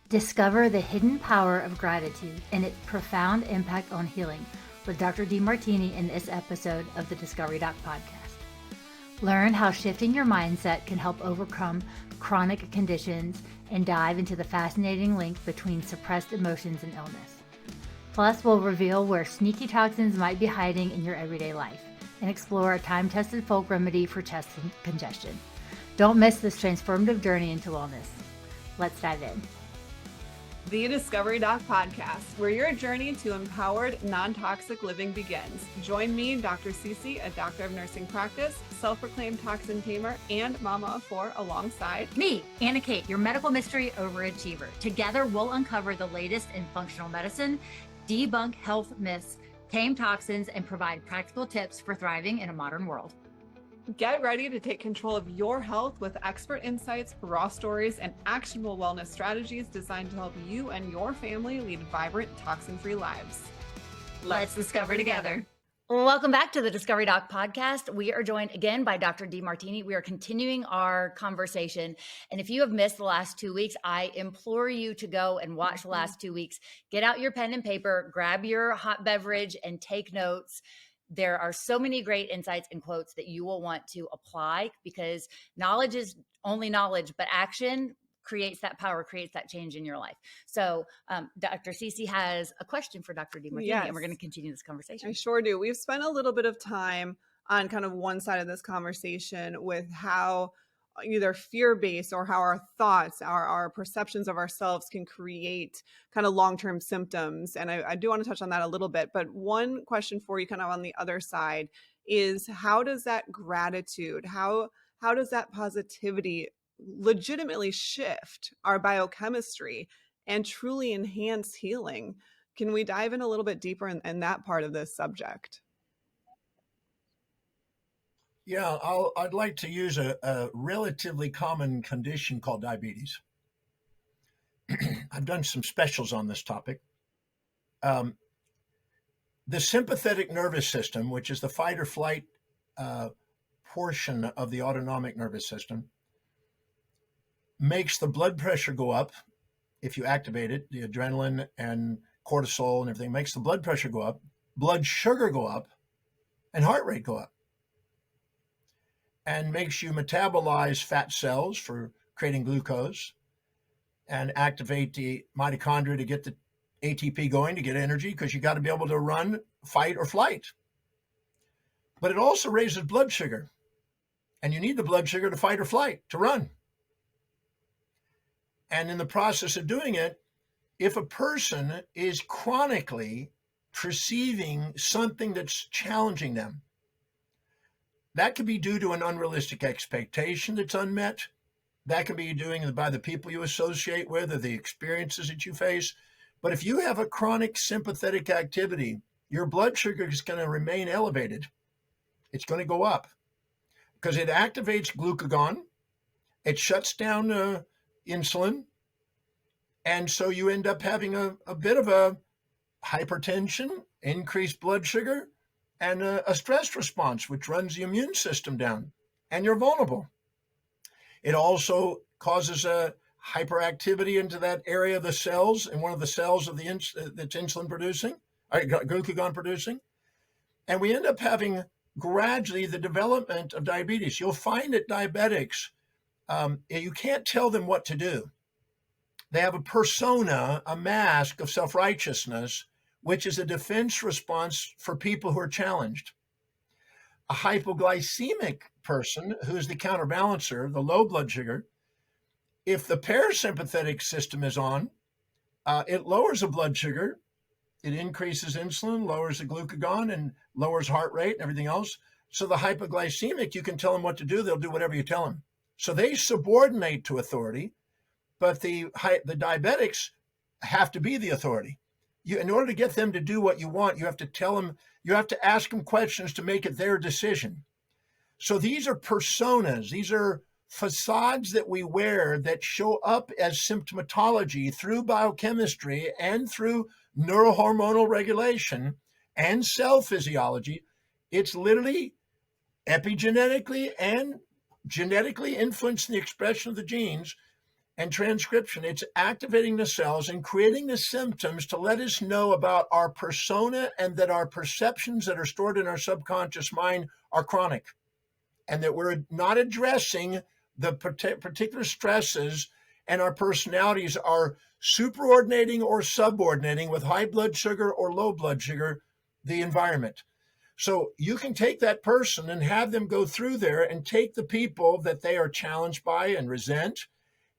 Discover the hidden power of gratitude and its profound impact on healing with Dr. Demartini in this episode of the Discovery Doc podcast. Learn how shifting your mindset can help overcome chronic conditions and dive into the fascinating link between suppressed emotions and illness. Plus, we'll reveal where sneaky toxins might be hiding in your everyday life and explore a time-tested folk remedy for chest congestion. Don't miss this transformative journey into wellness. Let's dive in. The Discovery Doc podcast, where your journey to empowered, non-toxic living begins. Join me, Dr. CeCe, a doctor of nursing practice, self-proclaimed toxin tamer, and mama of four, alongside me, Annah Kate, your medical mystery overachiever. Together, we'll uncover the latest in functional medicine, debunk health myths, tame toxins, and provide practical tips for thriving in a modern world. Get ready to take control of your health with expert insights, raw stories, and actionable wellness strategies designed to help you and your family lead vibrant, toxin-free lives. Let's discover together. Welcome back to the Discovery Doc podcast. We are joined again by Dr. Demartini. We are continuing our conversation. And if you have missed the last 2 weeks, I implore you to go and watch the last 2 weeks. Get out your pen and paper, grab your hot beverage, and take notes. There are so many great insights and quotes that you will want to apply, because knowledge is only knowledge, but action creates that power, creates that change in your life. So Dr. CeCe has a question for Dr. Demartini, and we're going to continue this conversation. I sure do. We've spent a little bit of time on kind of one side of this conversation with how either fear-based or how our thoughts, our perceptions of ourselves can create kind of long-term symptoms. And I do want to touch on that a little bit. But one question for you kind of on the other side is, how does that gratitude, how does that positivity legitimately shift our biochemistry and truly enhance healing? Can we dive in a little bit deeper in that part of this subject? Yeah, I'd like to use a relatively common condition called diabetes. I've done some specials on this topic. The sympathetic nervous system, which is the fight or flight portion of the autonomic nervous system, makes the blood pressure go up if you activate it. The adrenaline and cortisol and everything makes the blood pressure go up, blood sugar go up, and heart rate go up, and makes you metabolize fat cells for creating glucose and activate the mitochondria to get the ATP going, to get energy, because you got to be able to run, fight, or flight. But it also raises blood sugar, and you need the blood sugar to fight or flight, to run. And in the process of doing it, if a person is chronically perceiving something that's challenging them, that could be due to an unrealistic expectation that's unmet. That can be doing by the people you associate with or the experiences that you face. But if you have a chronic sympathetic activity, your blood sugar is going to remain elevated. It's going to go up because it activates glucagon. It shuts down insulin. And so you end up having a bit of a hypertension, increased blood sugar, and a stress response, which runs the immune system down, and you're vulnerable. It also causes a hyperactivity into that area of the cells, in one of the cells of that's insulin producing, glucagon producing, and we end up having gradually the development of diabetes. You'll find that diabetics, you can't tell them what to do. They have a persona, a mask of self-righteousness, which is a defense response for people who are challenged. A hypoglycemic person, who's the counterbalancer, the low blood sugar, if the parasympathetic system is on, it lowers the blood sugar, it increases insulin, lowers the glucagon, and lowers heart rate and everything else. So the hypoglycemic, you can tell them what to do, they'll do whatever you tell them. So they subordinate to authority, but the diabetics have to be the authority. In order to get them to do what you want, you have to tell them, you have to ask them questions to make it their decision. So these are personas. These are facades that we wear that show up as symptomatology through biochemistry and through neurohormonal regulation and cell physiology. It's literally epigenetically and genetically influencing the expression of the genes. and transcription. It's activating the cells and creating the symptoms to let us know about our persona and that our perceptions that are stored in our subconscious mind are chronic, and that we're not addressing the particular stresses, and our personalities are superordinating or subordinating with high blood sugar or low blood sugar the environment. So you can take that person and have them go through there and take the people that they are challenged by and resent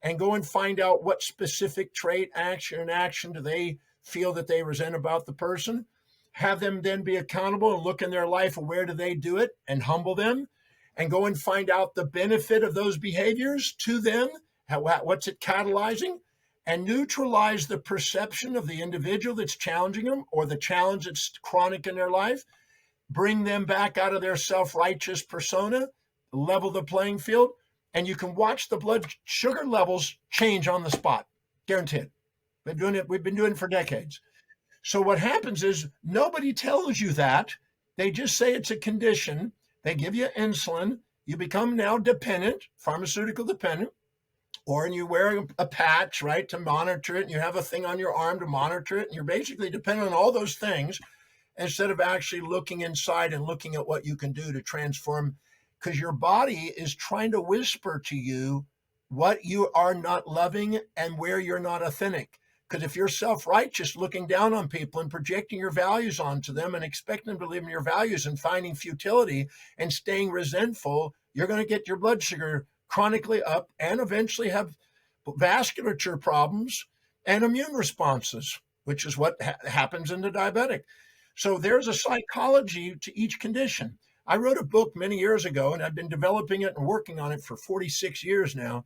and go and find out what specific trait, action do they feel that they resent about the person. Have them then be accountable and look in their life, where do they do it, and humble them, and go and find out the benefit of those behaviors to them, what's it catalyzing, and neutralize the perception of the individual that's challenging them or the challenge that's chronic in their life. Bring them back out of their self-righteous persona, level the playing field, and you can watch the blood sugar levels change on the spot. Guaranteed. We've been doing it for decades. So what happens is nobody tells you that. They just say it's a condition. They give you insulin. You become now dependent, pharmaceutical dependent, or you wear a patch, right, to monitor it, and you have a thing on your arm to monitor it, and you're basically dependent on all those things instead of actually looking inside and looking at what you can do to transform, because your body is trying to whisper to you what you are not loving and where you're not authentic. Because if you're self-righteous, looking down on people and projecting your values onto them and expecting them to live in your values and finding futility and staying resentful, you're going to get your blood sugar chronically up and eventually have vasculature problems and immune responses, which is what happens in the diabetic. So there's a psychology to each condition. I wrote a book many years ago, and I've been developing it and working on it for 46 years now,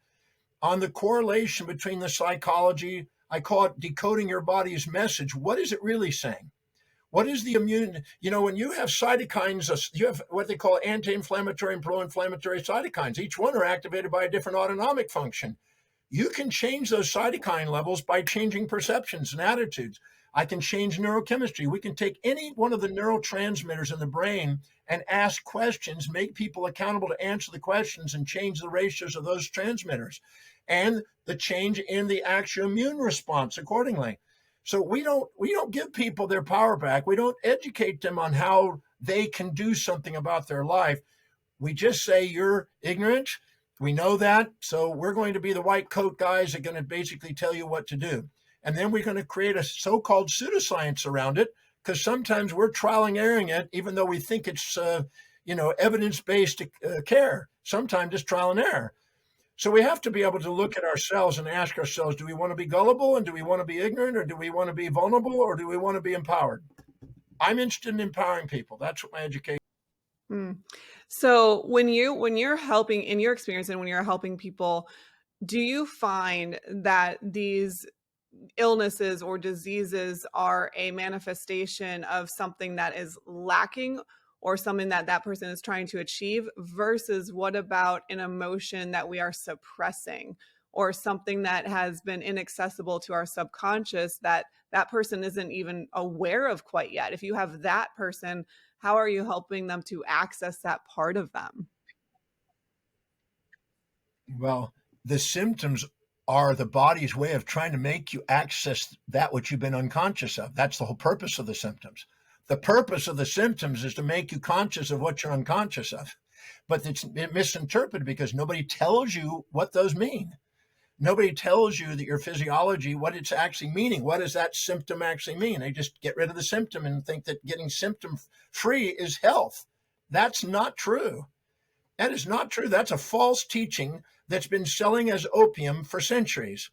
on the correlation between the psychology. I call it decoding your body's message. What is it really saying? What is the immune? When you have cytokines, you have what they call anti-inflammatory and pro-inflammatory cytokines. Each one are activated by a different autonomic function. You can change those cytokine levels by changing perceptions and attitudes. I can change neurochemistry. We can take any one of the neurotransmitters in the brain and ask questions, make people accountable to answer the questions, and change the ratios of those transmitters and the change in the actual immune response accordingly. So we don't give people their power back. We don't educate them on how they can do something about their life. We just say, you're ignorant. We know that. So we're going to be the white coat guys that are going to basically tell you what to do. And then we're going to create a so-called pseudoscience around it, because sometimes we're trial and erroring it, even though we think it's, evidence-based care. Sometimes it's trial and error. So we have to be able to look at ourselves and ask ourselves, do we want to be gullible, and do we want to be ignorant, or do we want to be vulnerable, or do we want to be empowered? I'm interested in empowering people. That's what my education. So when you're helping, in your experience, and when you're helping people, do you find that these illnesses or diseases are a manifestation of something that is lacking or something that that person is trying to achieve, versus what about an emotion that we are suppressing or something that has been inaccessible to our subconscious that that person isn't even aware of quite yet? If you have that person, how are you helping them to access that part of them? Well, the symptoms are the body's way of trying to make you access that which you've been unconscious of. That's the whole purpose of the symptoms. The purpose of the symptoms is to make you conscious of what you're unconscious of. But it's misinterpreted because nobody tells you what those mean. Nobody tells you that your physiology, what it's actually meaning. What does that symptom actually mean? They just get rid of the symptom and think that getting symptom free is health. That's not true. That is not true. That's a false teaching that's been selling as opium for centuries.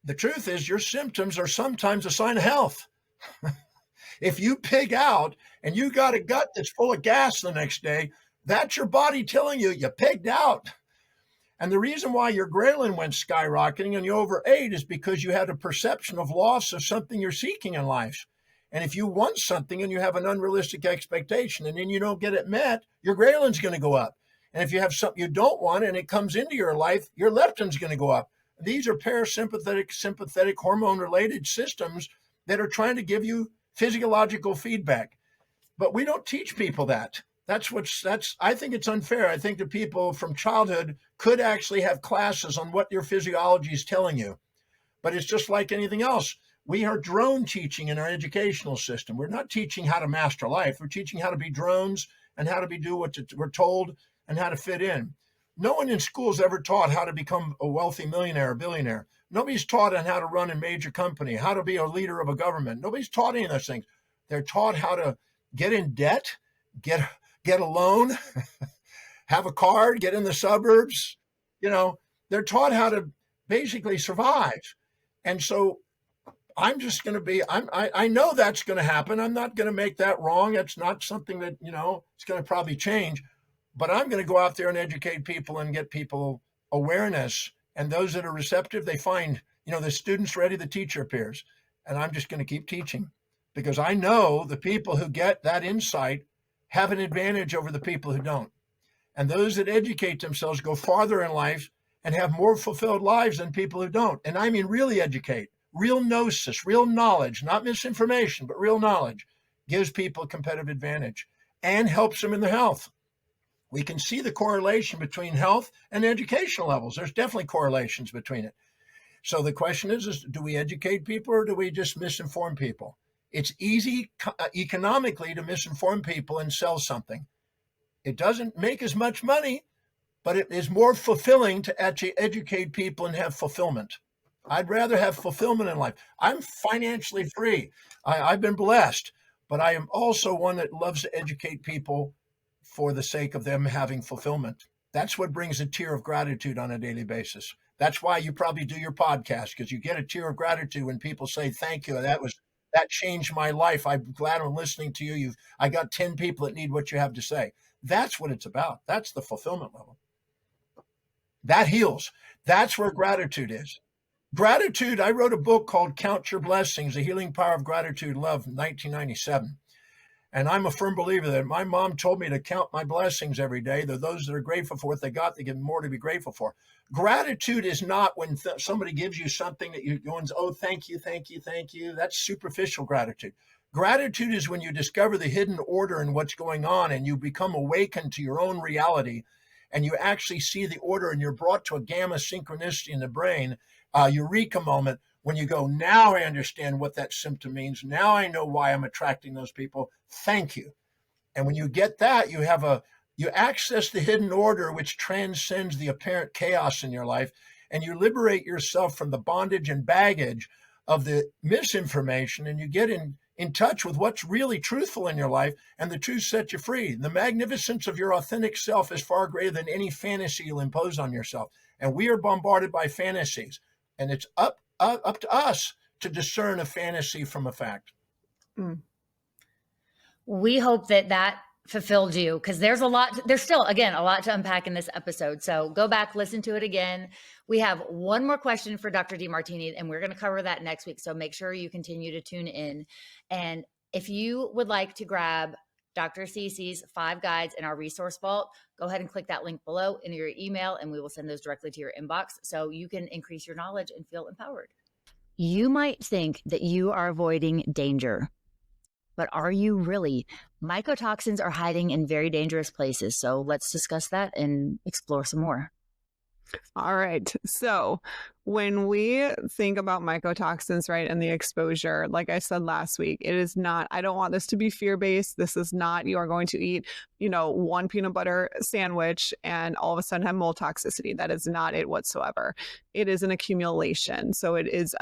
The truth is your symptoms are sometimes a sign of health. If you pig out and you got a gut that's full of gas the next day, that's your body telling you you pigged out. And the reason why your ghrelin went skyrocketing and you overate is because you had a perception of loss of something you're seeking in life. And if you want something and you have an unrealistic expectation and then you don't get it met, your ghrelin's going to go up. And if you have something you don't want and it comes into your life, your leptin's going to go up. These are parasympathetic, sympathetic, hormone-related systems that are trying to give you physiological feedback. But we don't teach people that. I think it's unfair. I think that people from childhood could actually have classes on what your physiology is telling you. But it's just like anything else. We are drone teaching in our educational system. We're not teaching how to master life. We're teaching how to be drones and how to do what we're told and how to fit in. No one in school is ever taught how to become a wealthy millionaire or billionaire. Nobody's taught on how to run a major company, how to be a leader of a government. Nobody's taught any of those things. They're taught how to get in debt, get a loan, have a card, get in the suburbs. They're taught how to basically survive. And so I'm just going to be, I know that's going to happen. I'm not going to make that wrong. It's not something that, it's going to probably change, but I'm going to go out there and educate people and get people awareness. And those that are receptive, they find, the student's ready, the teacher appears. And I'm just going to keep teaching because I know the people who get that insight have an advantage over the people who don't. And those that educate themselves go farther in life and have more fulfilled lives than people who don't. And I mean, really educate, real gnosis, real knowledge, not misinformation, but real knowledge gives people a competitive advantage and helps them in their health. We can see the correlation between health and educational levels. There's definitely correlations between it. So the question is do we educate people or do we just misinform people? It's easy economically to misinform people and sell something. It doesn't make as much money, but it is more fulfilling to actually educate people and have fulfillment. I'd rather have fulfillment in life. I'm financially free. I've been blessed, but I am also one that loves to educate people for the sake of them having fulfillment. That's what brings a tear of gratitude on a daily basis. That's why you probably do your podcast, because you get a tear of gratitude when people say, thank you. That changed my life. I'm glad I'm listening to you. I got 10 people that need what you have to say. That's what it's about. That's the fulfillment level. That heals. That's where gratitude is. Gratitude, I wrote a book called Count Your Blessings, The Healing Power of Gratitude and Love in 1997. And I'm a firm believer that my mom told me to count my blessings every day. They're those that are grateful for what they got, they get more to be grateful for. Gratitude is not when somebody gives you something that you're going, oh, thank you, thank you, thank you. That's superficial gratitude. Gratitude is when you discover the hidden order in what's going on and you become awakened to your own reality and you actually see the order and you're brought to a gamma synchronicity in the brain, eureka moment, when you go, now I understand what that symptom means. Now I know why I'm attracting those people. Thank you. And when you get that, you access the hidden order, which transcends the apparent chaos in your life, and you liberate yourself from the bondage and baggage of the misinformation, and you get in touch with what's really truthful in your life, and the truth sets you free. The magnificence of your authentic self is far greater than any fantasy you'll impose on yourself. And we are bombarded by fantasies, and it's up to us to discern a fantasy from a fact. We hope that fulfilled you, because there's still, again, a lot to unpack in this episode. So go back, listen to it again. We have one more question for Dr. Demartini, and we're going to cover that next week. So make sure you continue to tune in. And if you would like to grab Dr. CeCe's 5 guides in our resource vault, go ahead and click that link below in your email, and we will send those directly to your inbox so you can increase your knowledge and feel empowered. You might think that you are avoiding danger, but are you really? Mycotoxins are hiding in very dangerous places. So let's discuss that and explore some more. All right. So when we think about mycotoxins, right, and the exposure, like I said last week, it is not, I don't want this to be fear-based. This is not, you are going to eat, one peanut butter sandwich and all of a sudden have mold toxicity. That is not it whatsoever. It is an accumulation. So it is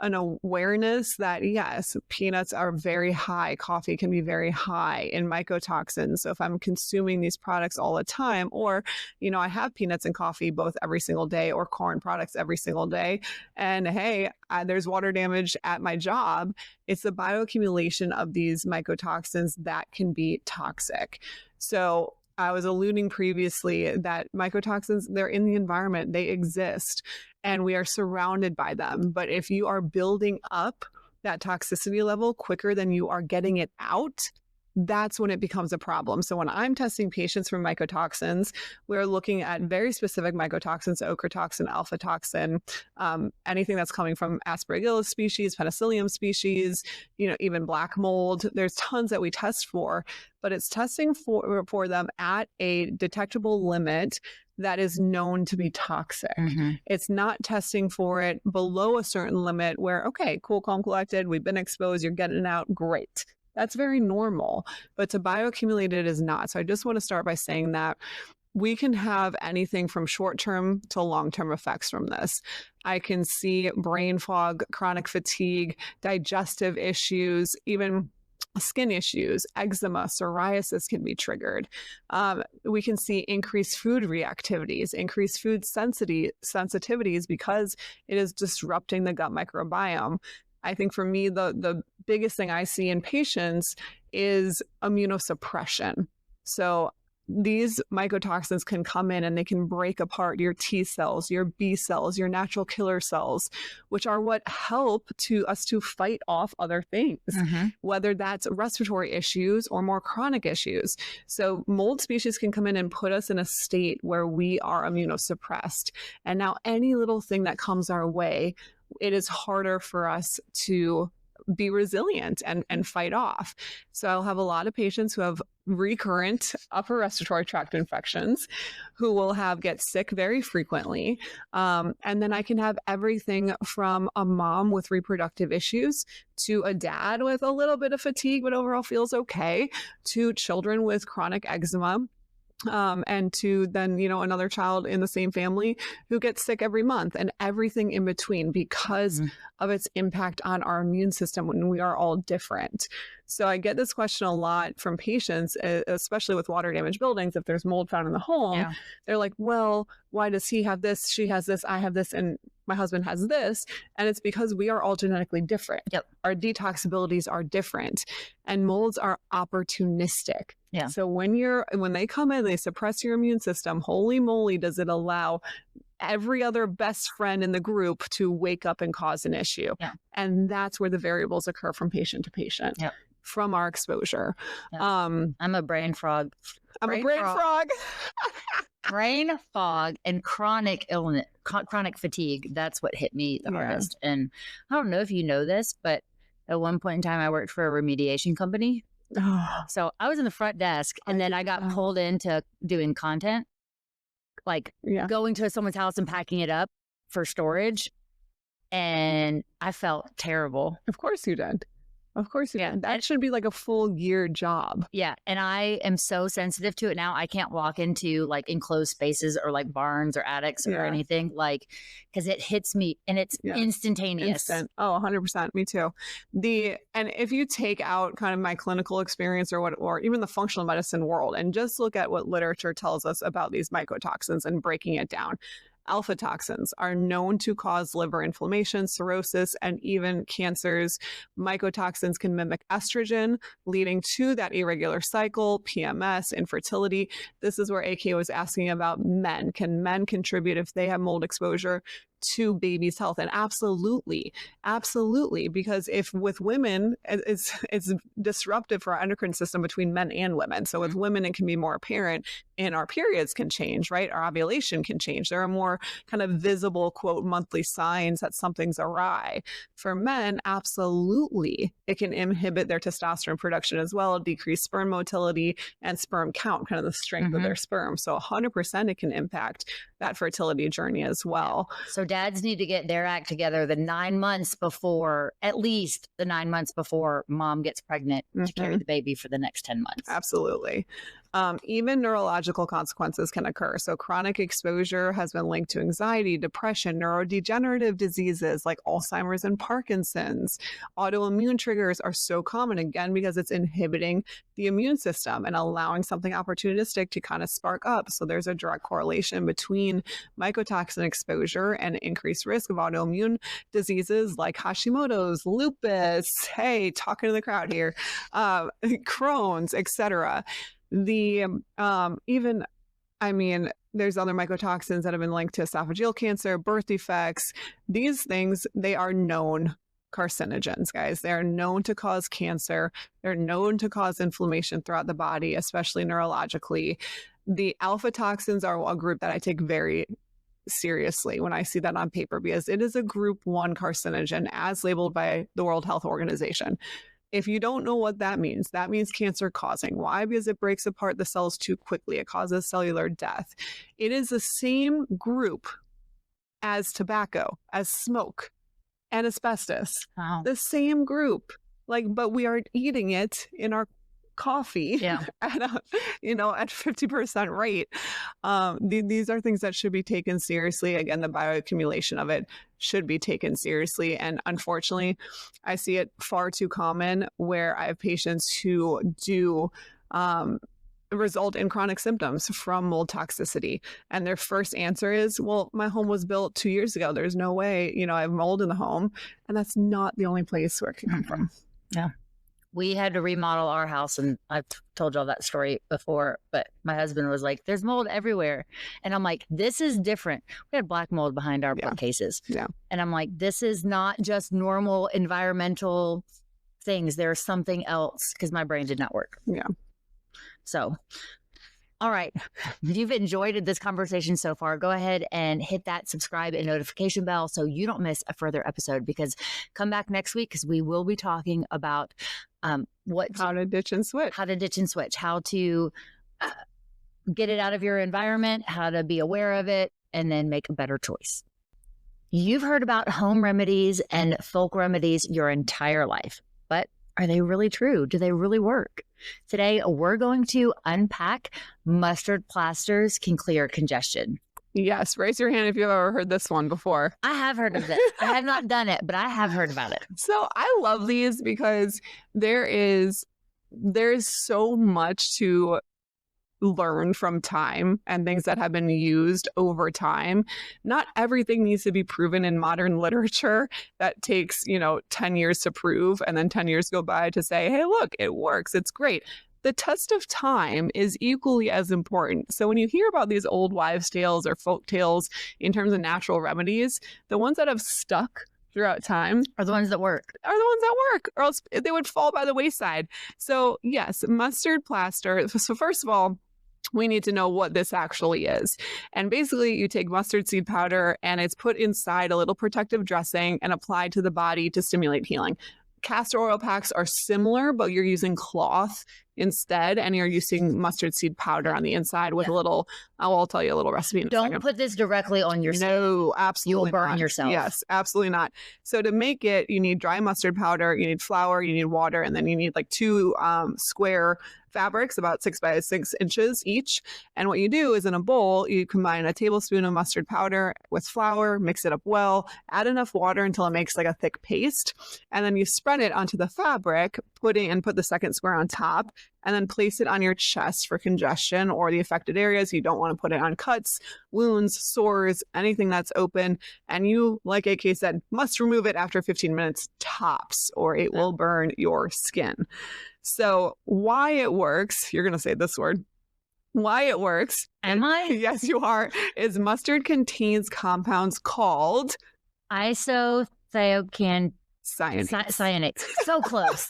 an awareness that, yes, peanuts are very high, coffee can be very high in mycotoxins. So if I'm consuming these products all the time, or, I have peanuts and coffee both every single day, or corn products every single day, and hey, there's water damage at my job, it's the bioaccumulation of these mycotoxins that can be toxic. So I was alluding previously that mycotoxins, they're in the environment, they exist, and we are surrounded by them. But if you are building up that toxicity level quicker than you are getting it out, that's when it becomes a problem. So when I'm testing patients for mycotoxins, we're looking at very specific mycotoxins, ochre toxin, alpha toxin, anything that's coming from Aspergillus species, penicillium species, even black mold. There's tons that we test for, but it's testing for them at a detectable limit that is known to be toxic. It's not testing for it below a certain limit where, okay, cool, calm, collected, we've been exposed, you're getting it out, great. That's very normal, but to bioaccumulate it is not. So I just want to start by saying that we can have anything from short-term to long-term effects from this. I can see brain fog, chronic fatigue, digestive issues, even skin issues, eczema, psoriasis can be triggered. We can see increased food reactivities, increased food sensitivities because it is disrupting the gut microbiome. I think for me, the biggest thing I see in patients is immunosuppression. So these mycotoxins can come in and they can break apart your T cells, your B cells, your natural killer cells, which are what help us to fight off other things, whether that's respiratory issues or more chronic issues. So mold species can come in and put us in a state where we are immunosuppressed. And now any little thing that comes our way, it is harder for us to be resilient and fight off. So I'll have a lot of patients who have recurrent upper respiratory tract infections who will get sick very frequently. And then I can have everything from a mom with reproductive issues to a dad with a little bit of fatigue, but overall feels okay, to children with chronic eczema. And to then, another child in the same family who gets sick every month and everything in between because of its impact on our immune system when we are all different. So I get this question a lot from patients, especially with water damaged buildings. If there's mold found in the home, they're like, well, why does he have this? She has this, I have this, and my husband has this. And it's because we are all genetically different. Our detox abilities are different, and molds are opportunistic. So when they come in, they suppress your immune system. Holy moly, does it allow every other best friend in the group to wake up and cause an issue. And that's where the variables occur from patient to patient from our exposure. I'm a brain frog. Brain frog. Brain fog and chronic illness, chronic fatigue. That's what hit me the hardest. And I don't know if you know this, but at one point in time, I worked for a remediation company. So I was in the front desk, and then I got pulled into doing content, like going to someone's house and packing it up for storage. And I felt terrible. Of course you did. Of course you did. That should be like a full year job. And I am so sensitive to it now. I can't walk into like enclosed spaces or like barns or attics or anything, like, because it hits me and it's instantaneous. Oh, 100%. Me too. And if you take out kind of my clinical experience or even the functional medicine world and just look at what literature tells us about these mycotoxins and breaking it down, alpha toxins are known to cause liver inflammation, cirrhosis, and even cancers. Mycotoxins can mimic estrogen, leading to that irregular cycle, PMS, infertility. This is where AK was asking about men. Can men contribute if they have mold exposure to baby's health? And absolutely, because if with women, it's disruptive for our endocrine system between men and women. So with women, it can be more apparent, and our periods can change, right? Our ovulation can change. There are more kind of visible, quote, monthly signs that something's awry. For men, absolutely, it can inhibit their testosterone production as well, decrease sperm motility and sperm count, kind of the strength of their sperm. So 100% it can impact that fertility journey as well. So dads need to get their act together the 9 months before, at least the 9 months before mom gets pregnant to carry the baby for the next 10 months. Absolutely. Even neurological consequences can occur. So chronic exposure has been linked to anxiety, depression, neurodegenerative diseases like Alzheimer's and Parkinson's. Autoimmune triggers are so common, again, because it's inhibiting the immune system and allowing something opportunistic to kind of spark up. So there's a direct correlation between mycotoxin exposure and increased risk of autoimmune diseases like Hashimoto's, lupus, hey, talking to the crowd here, Crohn's, etc. There's other mycotoxins that have been linked to esophageal cancer, birth defects. These things, they are known carcinogens, guys. They're known to cause cancer. They're known to cause inflammation throughout the body, especially neurologically. The alpha toxins are a group that I take very seriously when I see that on paper, because it is a group 1 carcinogen as labeled by the World Health Organization. If you don't know what that means cancer causing. Why? Because it breaks apart the cells too quickly. It causes cellular death. It is the same group as tobacco, as smoke, and asbestos. Wow. The same group. But we are eating it in our coffee at a, at 50% rate. These are things that should be taken seriously. Again, the bioaccumulation of it should be taken seriously. And unfortunately, I see it far too common where I have patients who do result in chronic symptoms from mold toxicity. And their first answer is, well, my home was built 2 years ago. There's no way, I have mold in the home. And that's not the only place where it can come from. Yeah. We had to remodel our house, and I've told y'all that story before, but my husband was like, there's mold everywhere. And I'm like, this is different. We had black mold behind our bookcases. Yeah. And I'm like, this is not just normal environmental things. There's something else, because my brain did not work. Yeah. So, all right. If you've enjoyed this conversation so far, go ahead and hit that subscribe and notification bell so you don't miss a further episode, because come back next week because we will be talking about how to ditch and switch, how to get it out of your environment, how to be aware of it, and then make a better choice. You've heard about home remedies and folk remedies your entire life, but are they really true? Do they really work? Today, we're going to unpack mustard plasters can clear congestion. Yes. Raise your hand if you've ever heard this one before. I have heard of this. I have not done it, but I have heard about it. So I love these because there's so much to learn from time and things that have been used over time. Not everything needs to be proven in modern literature. That takes, 10 years to prove, and then 10 years go by to say, hey, look, it works. It's great. The test of time is equally as important. So when you hear about these old wives' tales or folk tales in terms of natural remedies, the ones that have stuck throughout time are the ones that work, or else they would fall by the wayside. So yes, mustard plaster. So first of all, we need to know what this actually is. And basically, you take mustard seed powder and it's put inside a little protective dressing and applied to the body to stimulate healing. Castor oil packs are similar, but you're using cloth instead, and you're using mustard seed powder on the inside with a little, I'll tell you a little recipe in a second. Don't put this directly on your skin. No, absolutely You'll burn not. yourself. Yes, absolutely not. So to make it, you need dry mustard powder, you need flour, you need water, and then you need 2 square fabrics about 6 by 6 inches each. And what you do is in a bowl, you combine a tablespoon of mustard powder with flour, mix it up well, add enough water until it makes a thick paste. And then you spread it onto the fabric, put the second square on top, and then place it on your chest for congestion or the affected areas. You don't want to put it on cuts, wounds, sores, anything that's open. And you, like AK said, must remove it after 15 minutes tops, or it will burn your skin. So why it works, you're going to say this word, why it works. Am I? Yes, you are. Is mustard contains compounds called isothiocyanates. So close.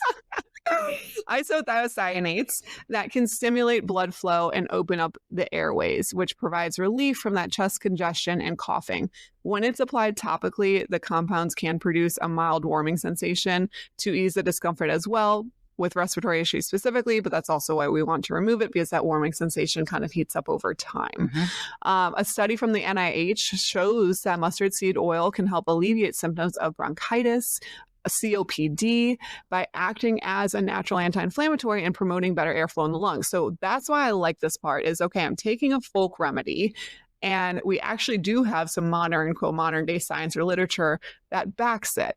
Isothiocyanates that can stimulate blood flow and open up the airways, which provides relief from that chest congestion and coughing. When it's applied topically, the compounds can produce a mild warming sensation to ease the discomfort as well, with respiratory issues specifically, but that's also why we want to remove it, because that warming sensation kind of heats up over time. Mm-hmm. A study from the NIH shows that mustard seed oil can help alleviate symptoms of bronchitis, COPD, by acting as a natural anti-inflammatory and promoting better airflow in the lungs. So that's why I like this part is, okay, I'm taking a folk remedy, and we actually do have some modern, quote, modern day science or literature that backs it.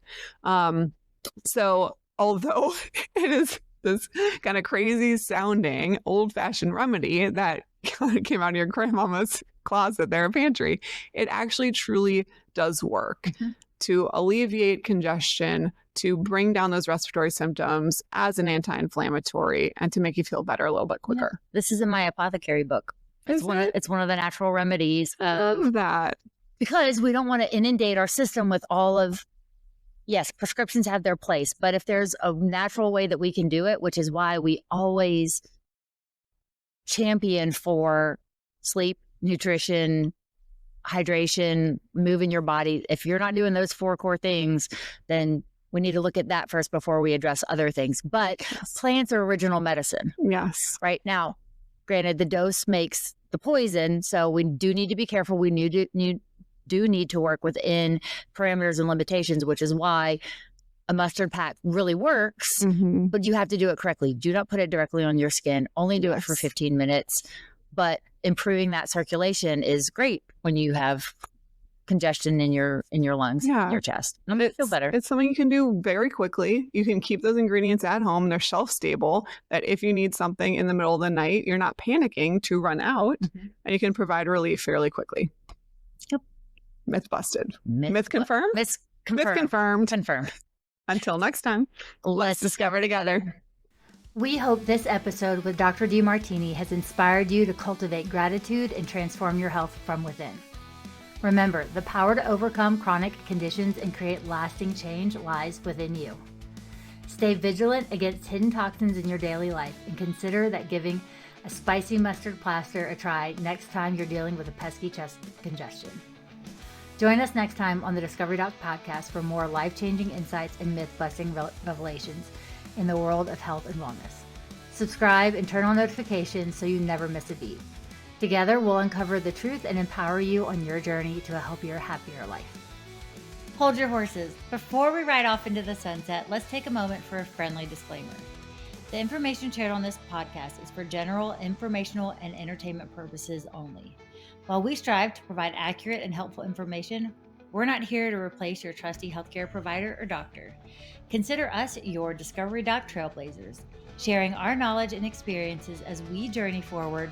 So although it is this kind of crazy sounding old fashioned remedy that came out of your grandmama's closet there, pantry, it actually truly does work to alleviate congestion, to bring down those respiratory symptoms as an anti-inflammatory, and to make you feel better a little bit quicker. Yeah. This is in my apothecary book. It's one of the natural remedies. I love that. Because we don't want to inundate our system with all of yes, prescriptions have their place, but if there's a natural way that we can do it, which is why we always champion for sleep, nutrition, hydration, moving your body. If you're not doing those 4 core things, then we need to look at that first before we address other things. But plants are original medicine. Yes. Right now, granted, the dose makes the poison, so we do need to be careful. We do need to work within parameters and limitations, which is why a mustard pack really works, but you have to do it correctly. Do not put it directly on your skin. Only do it for 15 minutes. But improving that circulation is great when you have congestion in your lungs, in your chest. You feel better. It's something you can do very quickly. You can keep those ingredients at home. They're shelf stable, that if you need something in the middle of the night, you're not panicking to run out, and you can provide relief fairly quickly. Yep. Myth busted. Myth confirmed? Myth confirmed. Confirmed. Until next time, let's discover together. We hope this episode with Dr. Demartini has inspired you to cultivate gratitude and transform your health from within. Remember, the power to overcome chronic conditions and create lasting change lies within you. Stay vigilant against hidden toxins in your daily life and consider that giving a spicy mustard plaster a try next time you're dealing with a pesky chest congestion. Join us next time on the Discovery Doc podcast for more life-changing insights and myth-busting revelations in the world of health and wellness. Subscribe and turn on notifications so you never miss a beat. Together, we'll uncover the truth and empower you on your journey to a healthier, happier life. Hold your horses. Before we ride off into the sunset, let's take a moment for a friendly disclaimer. The information shared on this podcast is for general, informational, and entertainment purposes only. While we strive to provide accurate and helpful information, we're not here to replace your trusty healthcare provider or doctor. Consider us your Discovery Doc trailblazers, sharing our knowledge and experiences as we journey forward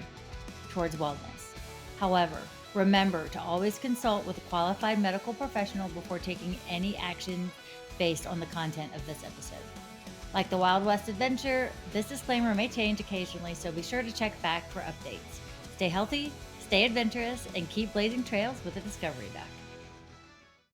towards wellness. However, remember to always consult with a qualified medical professional before taking any action based on the content of this episode. Like the Wild West adventure, this disclaimer may change occasionally, so be sure to check back for updates. Stay healthy, stay adventurous, and keep blazing trails with the Discovery Doc.